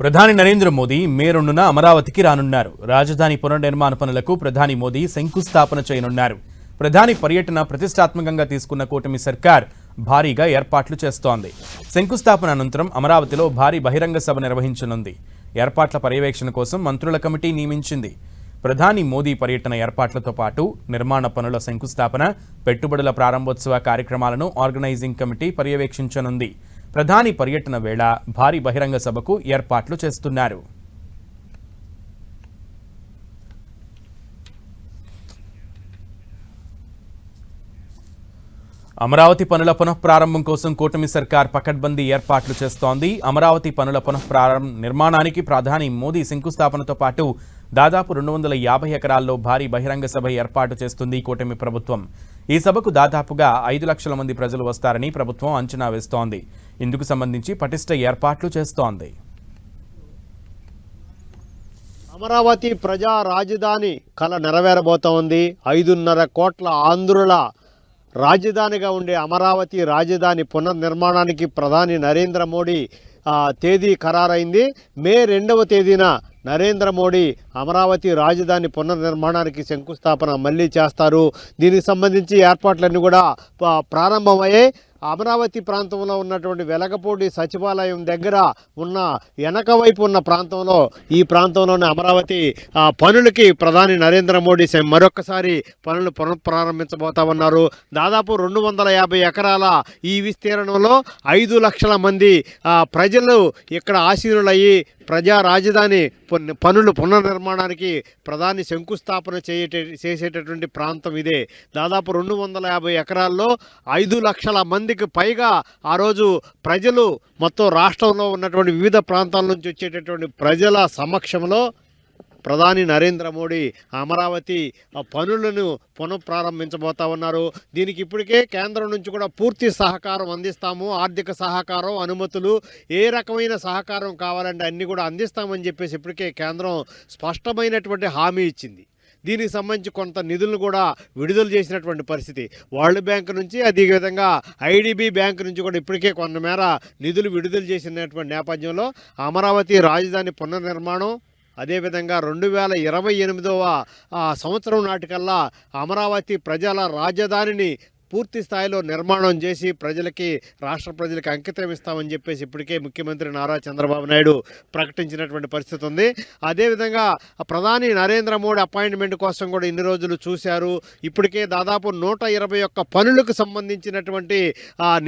ప్రధాని నరేంద్ర మోదీ మే 2న అమరావతికి రానున్నారు. రాజధాని పునర్నిర్మాణ పనులకు ప్రధాని మోదీ శంకుస్థాపన చేయనున్నారు. ప్రధాని పర్యటన ప్రతిష్టాత్మకంగా తీసుకున్న కూటమి సర్కార్ భారీగా ఏర్పాట్లు చేస్తోంది. శంకుస్థాపన అనంతరం అమరావతిలో భారీ బహిరంగ సభ నిర్వహించనుంది. ఏర్పాట్ల పర్యవేక్షణ కోసం మంత్రుల కమిటీ నియమించింది. ప్రధాని మోదీ పర్యటన ఏర్పాట్లతో పాటు నిర్మాణ పనుల శంకుస్థాపన, పెట్టుబడుల ప్రారంభోత్సవ కార్యక్రమాలను ఆర్గనైజింగ్ కమిటీ పర్యవేక్షించనుంది. ప్రధాని పర్యటన వేళ భారీ బహిరంగ సభకు ఏర్పాట్లు చేస్తున్నారు. అమరావతి పనుల పునఃప్రారంభం కోసం కూటమి సర్కార్ పకడ్బందీ ఏర్పాట్లు చేస్తోంది. అమరావతి పనుల నిర్మాణానికి ప్రధాని మోదీ శంకుస్థాపనతో పాటు దాదాపు 250 ఎకరాల్లో భారీ బహిరంగ సభ ఏర్పాటు చేస్తుంది కూటమి ప్రభుత్వం. ఈ సభకు దాదాపుగా 5 లక్షల మంది ప్రజలు వస్తారని ప్రభుత్వం అంచనా వేస్తోంది. ఇందుకు సంబంధించి పటిష్ట ఏర్పాట్లు చేస్తోంది. అమరావతి ప్రజా రాజధాని కల నెరవేరబోతోంది. 5.5 కోట్ల ఆంధ్రుల రాజధానిగా ఉండే అమరావతి రాజధాని పునర్నిర్మాణానికి ప్రధాని నరేంద్ర మోడీ తేదీ ఖరారైంది. మే 2వ తేదీన నరేంద్ర మోడీ అమరావతి రాజధాని పునర్నిర్మాణానికి శంకుస్థాపన మళ్ళీ చేస్తారు. దీనికి సంబంధించి ఏర్పాట్లన్నీ కూడా ప్రారంభమయ్యాయి. అమరావతి ప్రాంతంలో ఉన్నటువంటి వెలగపూడి సచివాలయం దగ్గర ఉన్న వెనక వైపు ఉన్న ప్రాంతంలో ఈ ప్రాంతంలోని అమరావతి పనులకి ప్రధాని నరేంద్ర మోడీ మరొకసారి పనులు పునఃప్రారంభించబోతా ఉన్నారు. దాదాపు 250 ఎకరాల ఈ విస్తీర్ణంలో 5 లక్షల మంది ప్రజలు ఇక్కడ ఆశీనులయ్యి ప్రజా రాజధాని పనులు పునర్నిర్మాణానికి ప్రధాని శంకుస్థాపన చేసేటటువంటి ప్రాంతం ఇదే. దాదాపు 250 ఎకరాల్లో 5 లక్షల మందికి పైగా ఆ రోజు ప్రజలు మొత్తం రాష్ట్రంలో ఉన్నటువంటి వివిధ ప్రాంతాల నుంచి వచ్చేటటువంటి ప్రజల సమక్షంలో ప్రధాని నరేంద్ర మోడీ అమరావతి పనులను పునఃప్రారంభించబోతా ఉన్నారు. దీనికి ఇప్పటికే కేంద్రం నుంచి కూడా పూర్తి సహకారం అందిస్తాము, ఆర్థిక సహకారం, అనుమతులు, ఏ రకమైన సహకారం కావాలంటే అన్నీ కూడా అందిస్తామని చెప్పేసి ఇప్పటికే కేంద్రం స్పష్టమైనటువంటి హామీ ఇచ్చింది. దీనికి సంబంధించి కొంత నిధులను కూడా విడుదల చేసినటువంటి పరిస్థితి. వరల్డ్ బ్యాంక్ నుంచి, అదేవిధంగా ఐడిబి బ్యాంక్ నుంచి కూడా ఇప్పటికే కొంతమేర నిధులు విడుదల చేసినటువంటి నేపథ్యంలో అమరావతి రాజధాని పునర్నిర్మాణం, అదేవిధంగా 2028వ సంవత్సరం నాటికల్లా అమరావతి ప్రజల రాజధానిని పూర్తి స్థాయిలో నిర్మాణం చేసి ప్రజలకి, రాష్ట్ర ప్రజలకి అంకితం ఇస్తామని చెప్పేసి ఇప్పటికే ముఖ్యమంత్రి నారా చంద్రబాబు నాయుడు ప్రకటించినటువంటి పరిస్థితి ఉంది. అదేవిధంగా ప్రధాని నరేంద్ర మోడీ అపాయింట్మెంట్ కోసం కూడా ఇన్ని రోజులు చూశారు. ఇప్పటికే దాదాపు 121 పనులకు సంబంధించినటువంటి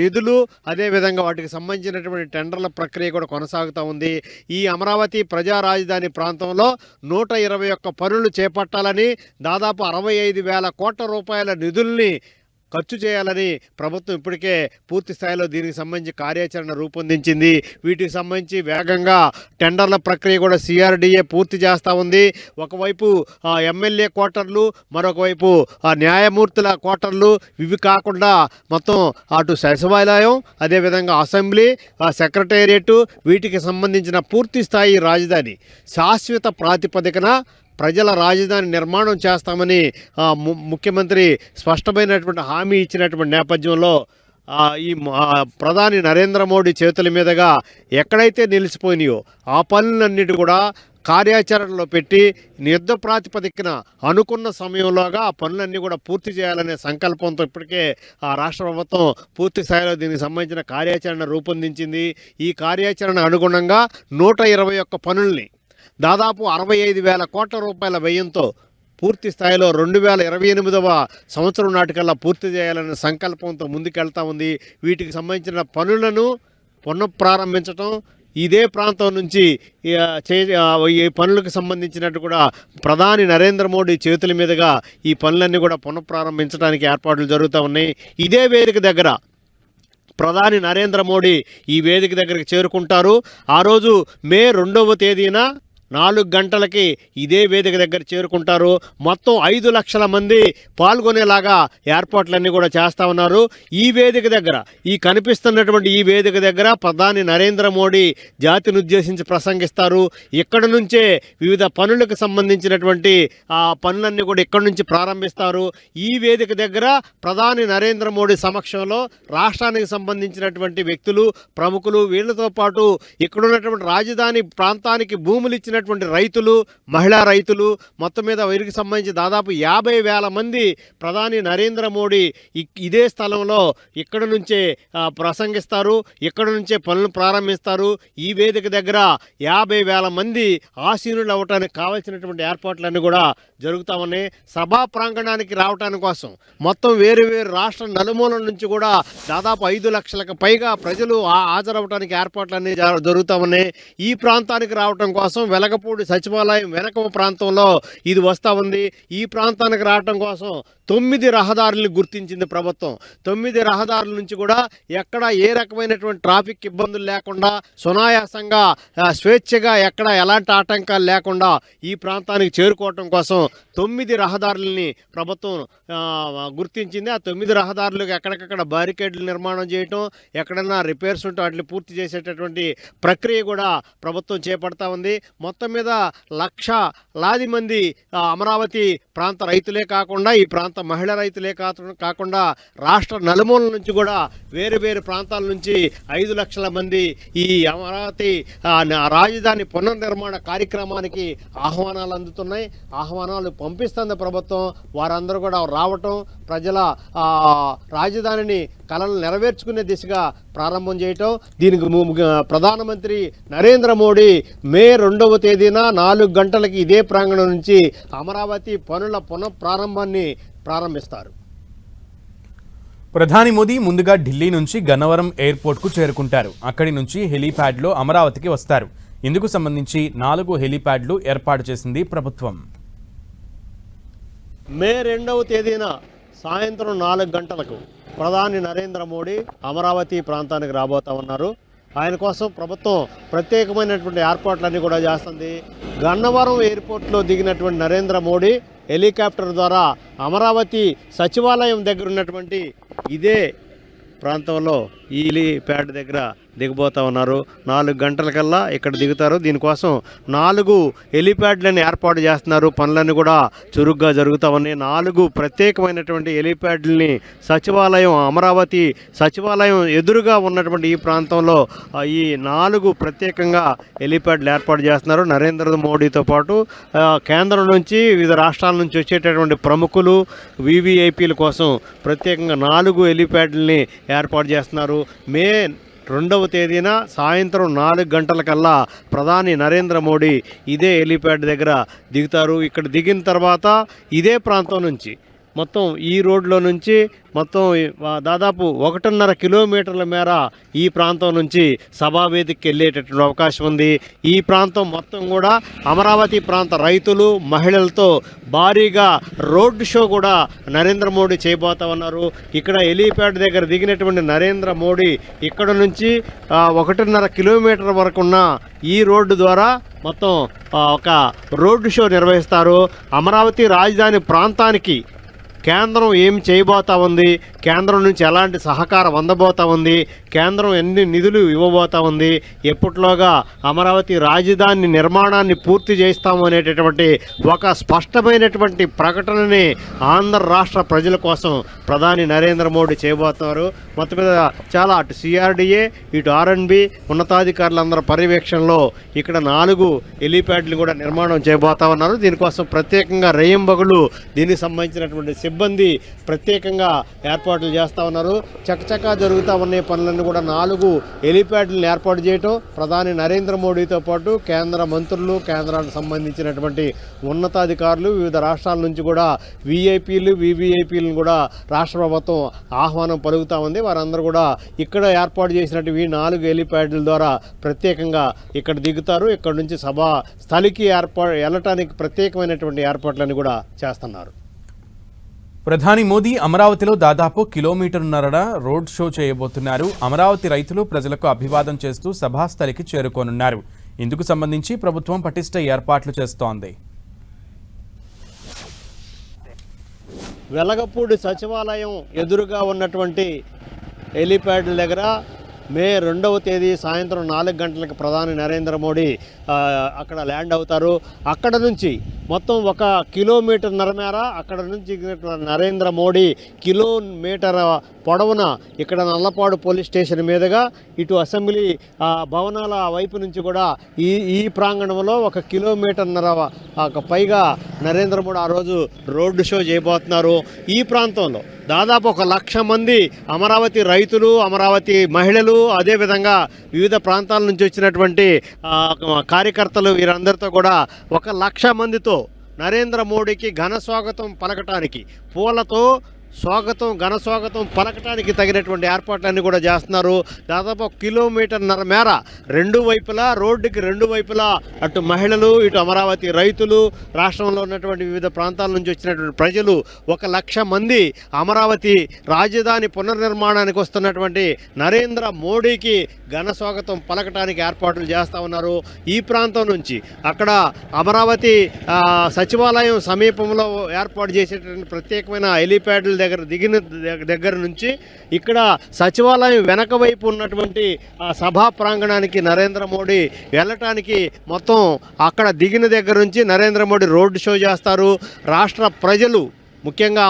నిధులు, అదేవిధంగా వాటికి సంబంధించినటువంటి టెండర్ల ప్రక్రియ కూడా కొనసాగుతూ ఉంది. ఈ అమరావతి ప్రజా రాజధాని ప్రాంతంలో 121 పనులు చేపట్టాలని, దాదాపు 65,000 కోట్ల రూపాయల నిధుల్ని ఖర్చు చేయాలని ప్రభుత్వం ఇప్పటికే పూర్తి స్థాయిలో దీనికి సంబంధించి కార్యాచరణ రూపొందించింది. వీటికి సంబంధించి వేగంగా టెండర్ల ప్రక్రియ కూడా సిఆర్డీఏ పూర్తి చేస్తూ ఉంది. ఒకవైపు ఎమ్మెల్యే క్వార్టర్లు, మరొకవైపు న్యాయమూర్తుల క్వార్టర్లు, ఇవి కాకుండా మొత్తం అటు సచివాలయం, అదేవిధంగా అసెంబ్లీ, సెక్రటేరియట్, వీటికి సంబంధించిన పూర్తి స్థాయి రాజధాని శాశ్వత ప్రాతిపదికన ప్రజల రాజధాని నిర్మాణం చేస్తామని ముఖ్యమంత్రి స్పష్టమైనటువంటి హామీ ఇచ్చినటువంటి నేపథ్యంలో ఈ ప్రధాని నరేంద్ర మోడీ చేతుల మీదుగా ఎక్కడైతే నిలిచిపోయినాయో ఆ పనులన్నిటి కూడా కార్యాచరణలో పెట్టి యుద్ధ ప్రాతిపదికన అనుకున్న సమయంలోగా ఆ పనులన్నీ కూడా పూర్తి చేయాలనే సంకల్పంతో ఇప్పటికే రాష్ట్ర ప్రభుత్వం పూర్తి స్థాయిలో దీనికి సంబంధించిన కార్యాచరణ రూపొందించింది. ఈ కార్యాచరణ అనుగుణంగా 121 పనుల్ని దాదాపు 65,000 కోట్ల రూపాయల వ్యయంతో పూర్తి స్థాయిలో 2028వ సంవత్సరం నాటికల్లా పూర్తి చేయాలనే సంకల్పంతో ముందుకెళ్తా ఉంది. వీటికి సంబంధించిన పనులను పునఃప్రారంభించడం, ఇదే ప్రాంతం నుంచి ఈ పనులకు సంబంధించినట్టు కూడా ప్రధాని నరేంద్ర మోడీ చేతుల మీదుగా ఈ పనులన్నీ కూడా పునఃప్రారంభించడానికి ఏర్పాట్లు జరుగుతూ ఉన్నాయి. ఇదే వేదిక దగ్గర ప్రధాని నరేంద్ర మోడీ ఈ వేదిక దగ్గరికి చేరుకుంటారు. ఆ రోజు మే 2వ తేదీన 4 గంటలకి ఇదే వేదిక దగ్గర చేరుకుంటారు. మొత్తం 5 లక్షల మంది పాల్గొనేలాగా ఏర్పాట్లన్నీ కూడా చేస్తూ ఉన్నారు. ఈ వేదిక దగ్గర, ఈ కనిపిస్తున్నటువంటి ఈ వేదిక దగ్గర ప్రధాని నరేంద్ర మోడీ జాతిని ఉద్దేశించి ప్రసంగిస్తారు. ఇక్కడ నుంచే వివిధ పనులకు సంబంధించినటువంటి ఆ పనులన్నీ కూడా ఇక్కడ నుంచి ప్రారంభిస్తారు. ఈ వేదిక దగ్గర ప్రధాని నరేంద్ర మోడీ సమక్షంలో రాష్ట్రానికి సంబంధించినటువంటి వ్యక్తులు, ప్రముఖులు, వీళ్ళతో పాటు ఇక్కడ ఉన్నటువంటి రాజధాని ప్రాంతానికి భూములు ఇచ్చినటువంటి రైతులు, మహిళా రైతులు, మొత్తం మీద వీరికి సంబంధించి దాదాపు 50,000 మంది ప్రధాని నరేంద్ర మోడీ ఇదే స్థలంలో ఇక్కడ నుంచే ప్రసంగిస్తారు. ఇక్కడ నుంచే పనులు ప్రారంభిస్తారు. ఈ వేదిక దగ్గర 50,000 మంది ఆసీనులు అవ్వటానికి కావాల్సినటువంటి ఏర్పాట్లన్నీ కూడా జరుగుతూ ఉన్నాయి. సభా ప్రాంగణానికి రావటానికి కోసం మొత్తం వేరు వేరు రాష్ట్ర నలుమూలల నుంచి కూడా దాదాపు 5 లక్షలకు పైగా ప్రజలు హాజరవడానికి ఏర్పాట్లన్నీ జరుగుతూ ఉన్నాయి. ఈ ప్రాంతానికి రావటం కోసం వెలగపూడి సచివాలయం వెనక ప్రాంతంలో ఇది వస్తూ ఉంది. ఈ ప్రాంతానికి రావటం కోసం 9 రహదారులను గుర్తించింది ప్రభుత్వం. 9 రహదారుల నుంచి కూడా ఎక్కడ ఏ రకమైనటువంటి ట్రాఫిక్ ఇబ్బందులు లేకుండా సునాయాసంగా స్వేచ్ఛగా ఎక్కడ ఎలాంటి ఆటంకాలు లేకుండా ఈ ప్రాంతానికి చేరుకోవటం కోసం 9 రహదారులని ప్రభుత్వం గుర్తించింది. ఆ 9 రహదారులకు ఎక్కడికక్కడ బారికేడ్లు నిర్మాణం చేయటం, ఎక్కడన్నా రిపేర్స్ ఉంటే వాటిని పూర్తి చేసేటటువంటి ప్రక్రియ కూడా ప్రభుత్వం చేపడతా ఉంది. మొత్తం మీద లక్షలాది మంది అమరావతి ప్రాంత రైతులే కాకుండా, ఈ ప్రాంత మహిళా రైతులే కాకుండా రాష్ట్ర నలుమూలల నుంచి కూడా వేరు వేరు ప్రాంతాల నుంచి 5 లక్షల మంది ఈ అమరావతి రాజధాని పునర్నిర్మాణ కార్యక్రమానికి ఆహ్వానాలు అందుతున్నాయి. ఆహ్వానాలు పంపిస్తుంది ప్రభుత్వం. వారందరూ కూడా రావటం, ప్రజల రాజధానిని కలలు నెరవేర్చుకునే దిశగా ప్రారంభం చేయటం. దీనికి ప్రధానమంత్రి నరేంద్ర మోడీ మే 2వ తేదీన 4 గంటలకి ఇదే ప్రాంగణం నుంచి అమరావతి పనుల పునఃప్రారంభాన్ని ప్రారంభిస్తారు. ప్రధాని మోదీ ముందుగా ఢిల్లీ నుంచి గన్నవరం ఎయిర్పోర్ట్కు చేరుకుంటారు. అక్కడి నుంచి హెలీప్యాడ్లో అమరావతికి వస్తారు. ఇందుకు సంబంధించి 4 హెలీప్యాడ్లు ఏర్పాటు చేసింది ప్రభుత్వం. మే 2వ తేదీన సాయంత్రం 4 గంటలకు ప్రధాని నరేంద్ర మోడీ అమరావతి ప్రాంతానికి రాబోతా ఉన్నారు. ఆయన కోసం ప్రభుత్వం ప్రత్యేకమైనటువంటి ఏర్పాట్లన్నీ కూడా చేస్తుంది. గన్నవరం ఎయిర్పోర్ట్లో దిగినటువంటి నరేంద్ర మోడీ హెలికాప్టర్ ద్వారా అమరావతి సచివాలయం దగ్గర ఉన్నటువంటి ఇదే ప్రాంతంలో ఈ హెలీప్యాడ్ దగ్గర దిగబోతా ఉన్నారు. 4 గంటలకల్లా ఇక్కడ దిగుతారు. దీనికోసం 4 హెలీప్యాడ్లను ఏర్పాటు చేస్తున్నారు. పనులన్నీ కూడా చురుగ్గా జరుగుతూ ఉన్నాయి. 4 ప్రత్యేకమైనటువంటి హెలీప్యాడ్లని సచివాలయం, అమరావతి సచివాలయం ఎదురుగా ఉన్నటువంటి ఈ ప్రాంతంలో ఈ 4 ప్రత్యేకంగా హెలీప్యాడ్లు ఏర్పాటు చేస్తున్నారు. నరేంద్ర మోడీతో పాటు కేంద్రం నుంచి, వివిధ రాష్ట్రాల నుంచి వచ్చేటటువంటి ప్రముఖులు, వివిఐపీల కోసం ప్రత్యేకంగా 4 హెలీప్యాడ్లని ఏర్పాటు చేస్తున్నారు. మే 2వ తేదీన సాయంత్రం 4 గంటలకల్లా ప్రధాని నరేంద్ర మోడీ ఇదే హెలీప్యాడ్ దగ్గర దిగుతారు. ఇక్కడ దిగిన తర్వాత ఇదే ప్రాంతం నుంచి మొత్తం ఈ రోడ్లో నుంచి మొత్తం దాదాపు 1.5 కిలోమీటర్ల మేర ఈ ప్రాంతం నుంచి సభావేదికకి వెళ్ళేటటువంటి అవకాశం ఉంది. ఈ ప్రాంతం మొత్తం కూడా అమరావతి ప్రాంత రైతులు, మహిళలతో భారీగా రోడ్ షో కూడా నరేంద్ర మోడీ చేయబోతా ఉన్నారు. ఇక్కడ హెలీప్యాడ్ దగ్గర దిగినటువంటి నరేంద్ర మోడీ ఇక్కడ నుంచి 1.5 కిలోమీటర్ వరకు ఉన్న ఈ రోడ్డు ద్వారా మొత్తం ఒక రోడ్ షో నిర్వహిస్తారు. అమరావతి రాజధాని ప్రాంతానికి కేంద్రం ఏం చేయబోతా ఉంది, కేంద్రం నుంచి ఎలాంటి సహకారం అందబోతా ఉంది, కేంద్రం ఎన్ని నిధులు ఇవ్వబోతా ఉంది, ఎప్పట్లోగా అమరావతి రాజధాని నిర్మాణాన్ని పూర్తి చేస్తాము అనేటటువంటి ఒక స్పష్టమైనటువంటి ప్రకటనని ఆంధ్ర రాష్ట్ర ప్రజల కోసం ప్రధాని నరేంద్ర మోడీ చేయబోతున్నారు. మొత్తం మీద చాలా అటు సిఆర్డీఏ, ఇటు ఆర్ఎండ్బి ఉన్నతాధికారులందరి పర్యవేక్షణలో ఇక్కడ 4 హెలీప్యాడ్లు కూడా నిర్మాణం చేయబోతా ఉన్నారు. దీనికోసం ప్రత్యేకంగా రేయింబగళ్ళు దీనికి సంబంధించినటువంటి సిబ్బంది ప్రత్యేకంగా ఏర్పాట్లు చేస్తూ ఉన్నారు. చకచకా జరుగుతూ ఉన్న పనులన్నీ కూడా 4 హెలీప్యాడ్లను ఏర్పాటు చేయటం ప్రధాని నరేంద్ర మోడీతో పాటు కేంద్ర మంత్రులు, కేంద్రానికి సంబంధించినటువంటి ఉన్నతాధికారులు, వివిధ రాష్ట్రాల నుంచి కూడా విఐపీలు, వివిఐపీలను కూడా రాష్ట్ర ప్రభుత్వం ఆహ్వానం పలుకుతూ ఉంది. వారందరూ కూడా ఇక్కడ ఏర్పాటు చేసినట్టు ఈ 4 హెలీప్యాడ్ల ద్వారా ప్రత్యేకంగా ఇక్కడ దిగుతారు. ఇక్కడ నుంచి సభా స్థలికి వెళ్ళటానికి ప్రత్యేకమైనటువంటి ఏర్పాట్లను కూడా చేస్తున్నారు. ప్రధాని మోదీ అమరావతిలో దాదాపు 1.5 కిలోమీటర్ల రోడ్ షో చేయబోతున్నారు. అమరావతి రైతులు ప్రజలకు అభివాదం చేస్తూ సభాస్థలికి చేరుకోనున్నారు. ఇందుకు సంబంధించి ప్రభుత్వం పటిష్ట ఏర్పాట్లు చేస్తోంది. వెలగపూడి సచివాలయం ఎదురుగా ఉన్నటువంటి హెలీప్యాడ్ దగ్గర మే 2వ తేదీ సాయంత్రం 4 గంటలకు ప్రధాని నరేంద్ర మోడీ అక్కడ ల్యాండ్ అవుతారు. అక్కడ నుంచి మొత్తం 1 కిలోమీటర్న్నర మేర అక్కడ నుంచి నరేంద్ర మోడీ కిలోమీటర్ పొడవున ఇక్కడ నల్లపాడు పోలీస్ స్టేషన్ మీదుగా ఇటు అసెంబ్లీ భవనాల వైపు నుంచి కూడా ఈ ప్రాంగణంలో 1 కిలోమీటర్న్నర పైగా నరేంద్ర మోడీ ఆ రోజు రోడ్డు షో చేయబోతున్నారు. ఈ ప్రాంతంలో దాదాపు 1,00,000 మంది అమరావతి రైతులు, అమరావతి మహిళలు, అదేవిధంగా వివిధ ప్రాంతాల నుంచి వచ్చినటువంటి కార్యకర్తలు వీరందరితో కూడా 1,00,000 మందితో నరేంద్ర మోడీకి ఘన స్వాగతం పలకటానికి, పూలతో ఘన స్వాగతం పలకటానికి తగినటువంటి ఏర్పాట్లన్నీ కూడా చేస్తున్నారు. దాదాపు 1 కిలోమీటర్న్నర మేర రోడ్డుకి రెండు వైపులా అటు మహిళలు, ఇటు అమరావతి రైతులు, రాష్ట్రంలో ఉన్నటువంటి వివిధ ప్రాంతాల నుంచి వచ్చినటువంటి ప్రజలు 1,00,000 మంది అమరావతి రాజధాని పునర్నిర్మాణానికి వస్తున్నటువంటి నరేంద్ర మోడీకి ఘన స్వాగతం పలకటానికి ఏర్పాట్లు చేస్తూ ఉన్నారు. ఈ ప్రాంతం నుంచి అక్కడ అమరావతి సచివాలయం సమీపంలో ఏర్పాటు చేసేటువంటి ప్రత్యేకమైన హెలీప్యాడ్ల దగ్గర నుంచి ఇక్కడ సచివాలయం వెనక వైపు ఉన్నటువంటి సభా ప్రాంగణానికి నరేంద్ర మోడీ వెళ్ళటానికి మొత్తం అక్కడ దిగిన దగ్గర నుంచి నరేంద్ర మోడీ రోడ్డు షో చేస్తారు. రాష్ట్ర ప్రజలు, ముఖ్యంగా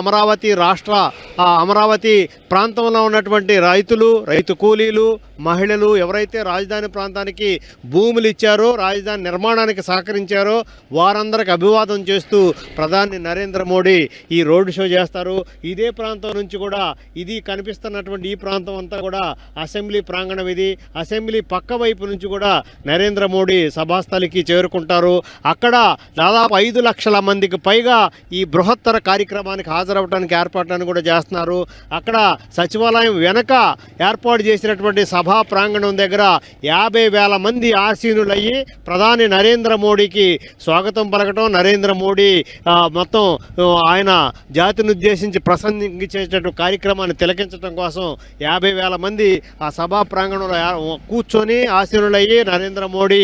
అమరావతి ప్రాంతంలో ఉన్నటువంటి రైతు కూలీలు, మహిళలు ఎవరైతే రాజధాని ప్రాంతానికి భూములు ఇచ్చారో, రాజధాని నిర్మాణానికి సహకరించారో వారందరికి అభివాదం చేస్తూ ప్రధాని నరేంద్ర మోడీ ఈ రోడ్డు షో చేస్తారు. ఇదే ప్రాంతం నుంచి కూడా ఇది కనిపిస్తున్నటువంటి ఈ ప్రాంతం అంతా కూడా అసెంబ్లీ ప్రాంగణం. ఇది అసెంబ్లీ పక్క వైపు నుంచి కూడా నరేంద్ర మోడీ సభాస్థలికి చేరుకుంటారు. అక్కడ దాదాపు 5 లక్షల మందికి పైగా ఈ బృహత్తర కార్యక్రమానికి హాజరవడానికి ఏర్పాట్లను కూడా చేస్తున్నారు. అక్కడ సచివాలయం వెనక ఏర్పాటు చేసినటువంటి సభా ప్రాంగణం దగ్గర 50,000 మంది ఆసీనులయ్యి ప్రధాని నరేంద్ర మోడీకి స్వాగతం పలకటం, నరేంద్ర మోడీ మొత్తం ఆయన జాతిని ఉద్దేశించి ప్రసంగించేటటువంటి కార్యక్రమాన్ని తిలకించడం కోసం 50,000 మంది ఆ సభా ప్రాంగణంలో కూర్చొని ఆసీనులయ్యి నరేంద్ర మోడీ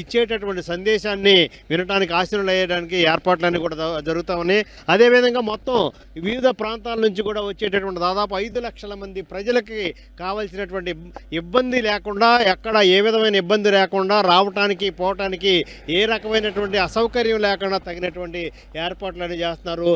ఇచ్చేటటువంటి సందేశాన్ని వినడానికి ఆసీనులయ్యడానికి ఏర్పాట్లన్నీ కూడా జరుగుతూ ఉన్నాయి. అదేవిధంగా మొత్తం వివిధ ప్రాంతాల నుంచి కూడా వచ్చేటటువంటి దాదాపు 5 లక్షల మంది ప్రజలకి కావాల్సినటువంటి ఇబ్బంది లేకుండా, ఎక్కడ ఏ విధమైన ఇబ్బంది లేకుండా రావటానికి పోవటానికి ఏ రకమైనటువంటి అసౌకర్యం లేకుండా తగినటువంటి ఏర్పాట్లన్నీ చేస్తున్నారు.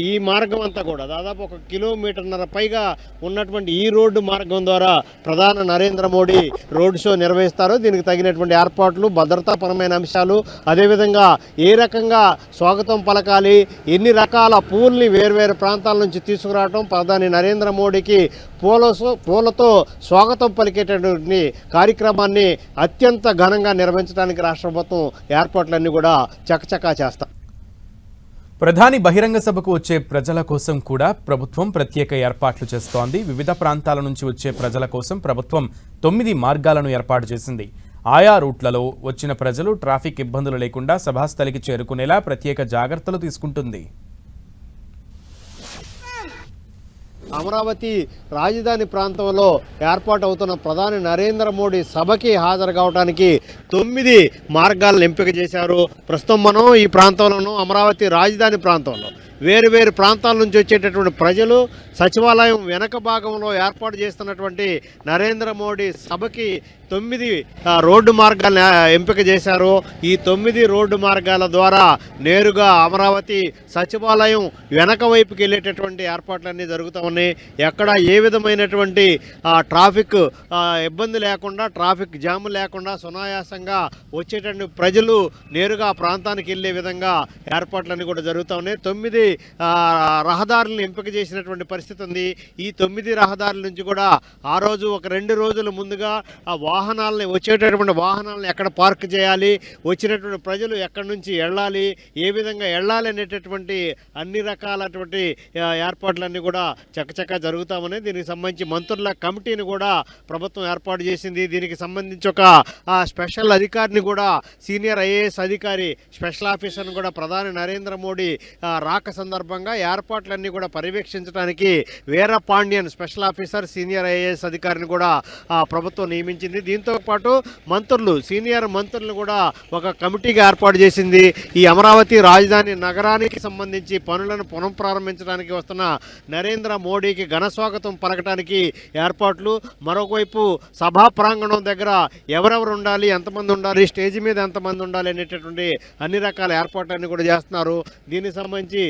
ఈ మార్గం అంతా కూడా దాదాపు 1 కిలోమీటర్న్నర పైగా ఉన్నటువంటి ఈ రోడ్డు మార్గం ద్వారా ప్రధాని నరేంద్ర మోడీ రోడ్ షో నిర్వహిస్తారు. దీనికి తగినటువంటి ఏర్పాట్లు, భద్రతాపరమైన అంశాలు, అదేవిధంగా ఏ రకంగా స్వాగతం పలకాలి, ఎన్ని రకాల పూల్ని వేర్వేరు ప్రాంతాల నుంచి తీసుకురావటం, ప్రధాని నరేంద్ర మోడీకి పూలతో స్వాగతం పలికేటటువంటి కార్యక్రమాన్ని అత్యంత ఘనంగా నిర్వహించడానికి రాష్ట్ర ప్రభుత్వం ఏర్పాట్లన్నీ కూడా చకచకా చేస్తాం. ప్రధాని బహిరంగ సభకు వచ్చే ప్రజల కోసం కూడా ప్రభుత్వం ప్రత్యేక ఏర్పాట్లు చేస్తోంది. వివిధ ప్రాంతాల నుంచి వచ్చే ప్రజల కోసం ప్రభుత్వం 9 మార్గాలను ఏర్పాటు చేసింది. ఆయా రూట్లలో వచ్చిన ప్రజలు ట్రాఫిక్ ఇబ్బందులు లేకుండా సభాస్థలికి చేరుకునేలా ప్రత్యేక జాగ్రత్తలు తీసుకుంటుంది. అమరావతి రాజధాని ప్రాంతంలో ఏర్పాటవుతున్న ప్రధాని నరేంద్ర మోడీ సభకి హాజరు కావడానికి 9 మార్గాలను ఎంపిక చేశారు. ప్రస్తుతం మనం ఈ ప్రాంతంలోనూ అమరావతి రాజధాని ప్రాంతంలో వేరు ప్రాంతాల నుంచి వచ్చేటటువంటి ప్రజలు సచివాలయం వెనక భాగంలో ఏర్పాటు చేస్తున్నటువంటి నరేంద్ర మోడీ సభకి 9 రోడ్డు మార్గాలను ఎంపిక చేశారు. ఈ 9 రోడ్డు మార్గాల ద్వారా నేరుగా అమరావతి సచివాలయం వెనక వైపుకి వెళ్ళేటటువంటి ఏర్పాట్లన్నీ జరుగుతూ ఉన్నాయి. ఎక్కడ ఏ విధమైనటువంటి ట్రాఫిక్ ఇబ్బంది లేకుండా, ట్రాఫిక్ జామ్ లేకుండా సునాయాసంగా వచ్చేటటువంటి ప్రజలు నేరుగా ప్రాంతానికి వెళ్ళే విధంగా ఏర్పాట్లన్నీ కూడా జరుగుతూ ఉన్నాయి. 9 రహదారులను ఎంపిక చేసినటువంటి పరిస్థితి ఉంది. ఈ 9 రహదారుల నుంచి కూడా ఆ రోజు 2 రోజుల ముందుగా వచ్చేటటువంటి వాహనాలను ఎక్కడ పార్క్ చేయాలి, వచ్చినటువంటి ప్రజలు ఎక్కడి నుంచి వెళ్ళాలి, ఏ విధంగా వెళ్ళాలి అనేటటువంటి అన్ని రకాలటువంటి ఏర్పాట్లన్నీ కూడా చకచకా జరుగుతామని, దీనికి సంబంధించి మంత్రుల కమిటీని కూడా ప్రభుత్వం ఏర్పాటు చేసింది. దీనికి సంబంధించి ఒక స్పెషల్ అధికారిని కూడా, సీనియర్ IAS అధికారి, స్పెషల్ ఆఫీసర్ని కూడా ప్రధాని నరేంద్ర మోడీ రాక సందర్భంగా ఏర్పాట్లన్నీ కూడా పర్యవేక్షించడానికి Veerapandian special officer senior IAS అధికారిని కూడా ప్రభుత్వం నియమించింది. దీంతో పాటు మంత్రులు, సీనియర్ మంత్రులను కూడా ఒక కమిటీగా ఏర్పాటు చేసింది. ఈ అమరావతి రాజధాని నగరానికి సంబంధించి పనులను పునఃప్రారంభించడానికి వస్తున్న నరేంద్ర మోడీకి ఘనస్వాగతం పలకటానికి ఏర్పాట్లు. మరొకవైపు సభా ప్రాంగణం దగ్గర ఎవరెవరు ఉండాలి, ఎంతమంది ఉండాలి, స్టేజ్ మీద ఎంతమంది ఉండాలి అనేటటువంటి అన్ని రకాల ఏర్పాట్లన్నీ కూడా చేస్తున్నారు. దీనికి సంబంధించి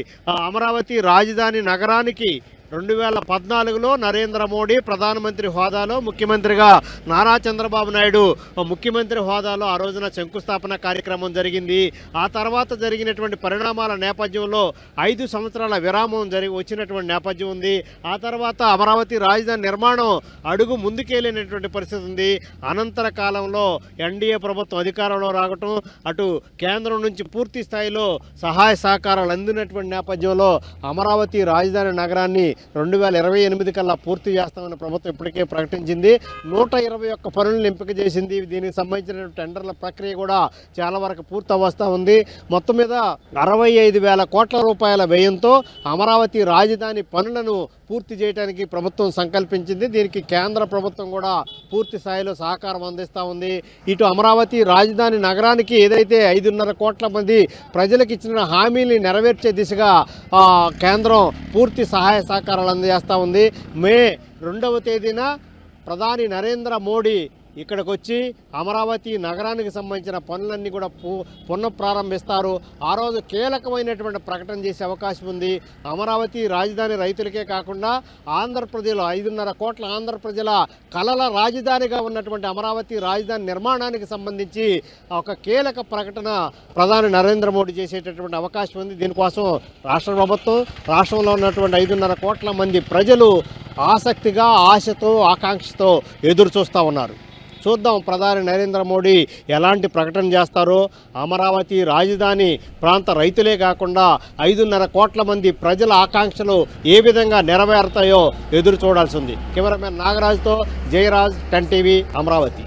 అమరావతి రాజధాని నగరానికి 2014లో నరేంద్ర మోడీ ప్రధానమంత్రి హోదాలో, ముఖ్యమంత్రిగా నారా చంద్రబాబు నాయుడు ముఖ్యమంత్రి హోదాలో ఆ రోజున శంకుస్థాపన కార్యక్రమం జరిగింది. ఆ తర్వాత జరిగినటువంటి పరిణామాల నేపథ్యంలో 5 సంవత్సరాల విరామం వచ్చినటువంటి నేపథ్యం ఉంది. ఆ తర్వాత అమరావతి రాజధాని నిర్మాణం అడుగు ముందుకెళ్ళినటువంటి పరిస్థితి ఉంది. అనంతర కాలంలో ఎన్డీఏ ప్రభుత్వం అధికారంలో రావటం, అటు కేంద్రం నుంచి పూర్తి స్థాయిలో సహాయ సహకారాలు అందినటువంటి నేపథ్యంలో అమరావతి రాజధాని నగరాన్ని 2028 కల్లా పూర్తి చేస్తామని ప్రభుత్వం ఇప్పటికే ప్రకటించింది. 121 పనులను ఎంపిక చేసింది. దీనికి సంబంధించిన టెండర్ల ప్రక్రియ కూడా చాలా వరకు పూర్తి అవస్థ ఉంది. మొత్తం మీద 65,000 కోట్ల రూపాయల వ్యయంతో అమరావతి రాజధాని పనులను పూర్తి చేయడానికి ప్రభుత్వం సంకల్పించింది. దీనికి కేంద్ర ప్రభుత్వం కూడా పూర్తి స్థాయిలో సహకారం అందిస్తూ ఉంది. ఇటు అమరావతి రాజధాని నగరానికి ఏదైతే 5.5 కోట్ల మంది ప్రజలకు ఇచ్చిన హామీని నెరవేర్చే దిశగా కేంద్రం పూర్తి సహాయ సహకారాలు అందజేస్తూ ఉంది. మే 2వ తేదీన ప్రధాని నరేంద్ర మోడీ ఇక్కడికి వచ్చి అమరావతి నగరానికి సంబంధించిన పనులన్నీ కూడా పునఃప్రారంభిస్తారు. ఆ రోజు కీలకమైనటువంటి ప్రకటన చేసే అవకాశం ఉంది. అమరావతి రాజధాని రైతులకే కాకుండా ఆంధ్రప్రదేశ్లో 5.5 కోట్ల ఆంధ్ర ప్రజల కలల రాజధానిగా ఉన్నటువంటి అమరావతి రాజధాని నిర్మాణానికి సంబంధించి ఒక కీలక ప్రకటన ప్రధాని నరేంద్ర మోడీ చేసేటటువంటి అవకాశం ఉంది. దీనికోసం రాష్ట్ర ప్రభుత్వం, రాష్ట్రంలో ఉన్నటువంటి 5.5 కోట్ల మంది ప్రజలు ఆసక్తిగా, ఆశతో, ఆకాంక్షతో ఎదురు చూస్తూ ఉన్నారు. చూద్దాం ప్రధాని నరేంద్ర మోడీ ఎలాంటి ప్రకటన చేస్తారో. అమరావతి రాజధాని ప్రాంత రైతులే కాకుండా 5.5 కోట్ల మంది ప్రజల ఆకాంక్షలు ఏ విధంగా నెరవేరుతాయో ఎదురు చూడాల్సి ఉంది. కెమెరామెన్ నాగరాజ్తో జయరాజ్, 10 టీవీ, అమరావతి.